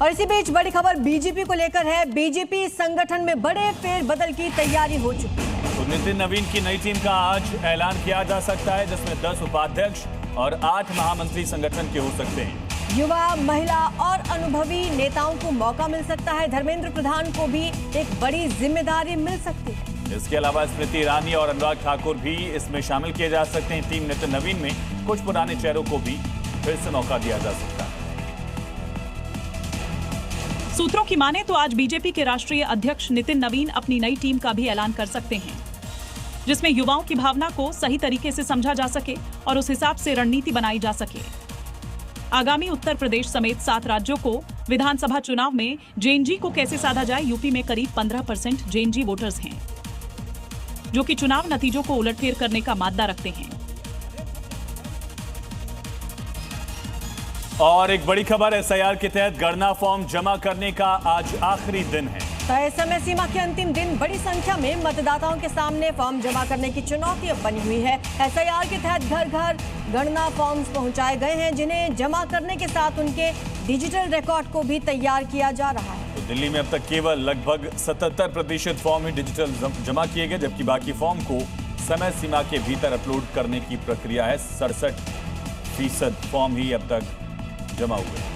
और इसी बीच बड़ी खबर बीजेपी को लेकर है। बीजेपी संगठन में बड़े फेरबदल की तैयारी हो चुकी है। तो नितिन नवीन की नई टीम का आज ऐलान किया जा सकता है, जिसमें 10 उपाध्यक्ष और 8 महामंत्री संगठन के हो सकते हैं। युवा, महिला और अनुभवी नेताओं को मौका मिल सकता है। धर्मेंद्र प्रधान को भी एक बड़ी जिम्मेदारी मिल सकती है। इसके अलावा स्मृति ईरानी और अनुराग ठाकुर भी इसमें शामिल किए जा सकते हैं। टीम नितिन नवीन में कुछ पुराने चेहरों को भी फिर से मौका दिया जा सकता है। सूत्रों की माने तो आज बीजेपी के राष्ट्रीय अध्यक्ष नितिन नवीन अपनी नई टीम का भी ऐलान कर सकते हैं, जिसमें युवाओं की भावना को सही तरीके से समझा जा सके और उस हिसाब से रणनीति बनाई जा सके। आगामी उत्तर प्रदेश समेत 7 राज्यों को विधानसभा चुनाव में जेएनजी को कैसे साधा जाए। यूपी में करीब 15% जेएनजी वोटर्स हैं, जो कि चुनाव नतीजों को उलटफेर करने का मादा रखते हैं। और एक बड़ी खबर, एसआईआर के तहत गणना फॉर्म जमा करने का आज आखिरी दिन है। तय समय सीमा के अंतिम दिन बड़ी संख्या में मतदाताओं के सामने फॉर्म जमा करने की चुनौती अब बनी हुई है। एसआईआर के तहत घर घर गणना फॉर्म्स पहुंचाए गए हैं, जिन्हें जमा करने के साथ उनके डिजिटल रिकॉर्ड को भी तैयार किया जा रहा है। तो दिल्ली में अब तक केवल लगभग 77% फॉर्म ही डिजिटल जमा किए गए, जबकि बाकी फॉर्म को समय सीमा के भीतर अपलोड करने की प्रक्रिया है। 67% फॉर्म ही अब तक जमा हुए।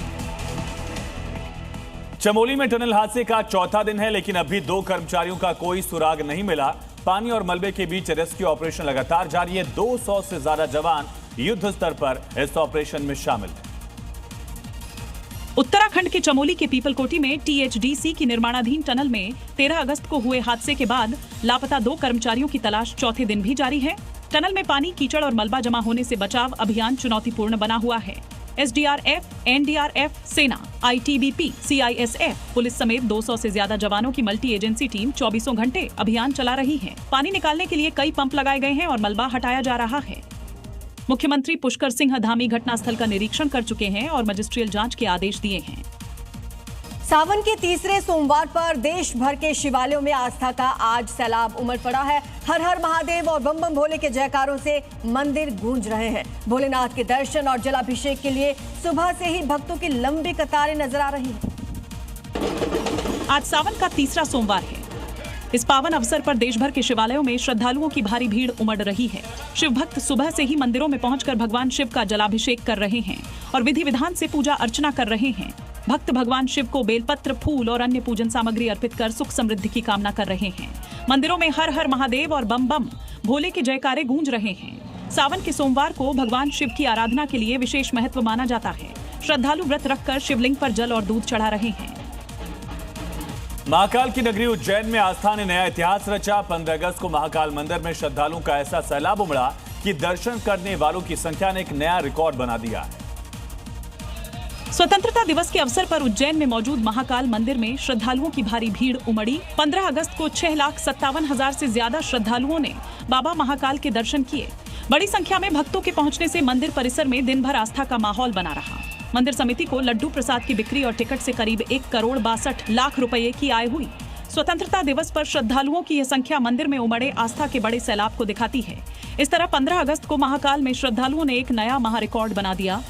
चमोली में टनल हादसे का चौथा दिन है, लेकिन अभी 2 कर्मचारियों का कोई सुराग नहीं मिला। पानी और मलबे के बीच रेस्क्यू ऑपरेशन लगातार जारी है। 200 से ज्यादा जवान युद्ध स्तर पर इस ऑपरेशन में शामिल हैं। उत्तराखंड के चमोली के पीपलकोटी में टीएचडीसी की निर्माणाधीन टनल में 13 अगस्त को हुए हादसे के बाद लापता 2 कर्मचारियों की तलाश चौथे दिन भी जारी है। टनल में पानी, कीचड़ और मलबा जमा होने से बचाव अभियान चुनौतीपूर्ण बना हुआ है। एसडीआरएफ, एनडीआरएफ, सेना, आईटीबीपी, सीआईएसएफ, पुलिस समेत 200 से ज्यादा जवानों की मल्टी एजेंसी टीम 24 घंटे अभियान चला रही है। पानी निकालने के लिए कई पंप लगाए गए हैं और मलबा हटाया जा रहा है। मुख्यमंत्री पुष्कर सिंह धामी घटनास्थल का निरीक्षण कर चुके हैं और मजिस्ट्रियल जांच के आदेश दिए हैं। सावन के तीसरे सोमवार पर देश भर के शिवालयों में आस्था का आज सैलाब उमड़ पड़ा है। हर हर महादेव और बम बम भोले के जयकारों से मंदिर गूंज रहे हैं। भोलेनाथ के दर्शन और जलाभिषेक के लिए सुबह से ही भक्तों की लंबी कतारें नजर आ रही हैं। आज सावन का तीसरा सोमवार है। इस पावन अवसर पर देश भर के शिवालयों में श्रद्धालुओं की भारी भीड़ उमड़ रही है। शिव भक्त सुबह से ही मंदिरों में पहुंचकर भगवान शिव का जलाभिषेक कर रहे हैं और विधि विधान से पूजा अर्चना कर रहे हैं। भक्त भगवान शिव को बेलपत्र, फूल और अन्य पूजन सामग्री अर्पित कर सुख समृद्धि की कामना कर रहे हैं। मंदिरों में हर हर महादेव और बम बम भोले के जयकारे गूंज रहे हैं। सावन के सोमवार को भगवान शिव की आराधना के लिए विशेष महत्व माना जाता है। श्रद्धालु व्रत रखकर शिवलिंग पर जल और दूध चढ़ा रहे हैं। महाकाल की नगरी उज्जैन में आस्था ने नया इतिहास रचा। 15 अगस्त को महाकाल मंदिर में श्रद्धालुओं का ऐसा सैलाब उमड़ा कि दर्शन करने वालों की संख्या ने एक नया रिकॉर्ड बना दिया है। स्वतंत्रता दिवस के अवसर पर उज्जैन में मौजूद महाकाल मंदिर में श्रद्धालुओं की भारी भीड़ उमड़ी। 15 अगस्त को 6,57,000 से ज्यादा श्रद्धालुओं ने बाबा महाकाल के दर्शन किए। बड़ी संख्या में भक्तों के पहुंचने से मंदिर परिसर में दिन भर आस्था का माहौल बना रहा। मंदिर समिति को लड्डू प्रसाद की बिक्री और टिकट से करीब 1,62,00,000 रुपए की आय हुई। स्वतंत्रता दिवस पर श्रद्धालुओं की यह संख्या मंदिर में उमड़े आस्था के बड़े सैलाब को दिखाती है। इस तरह 15 अगस्त को महाकाल में श्रद्धालुओं ने एक नया महारिकॉर्ड बना दिया।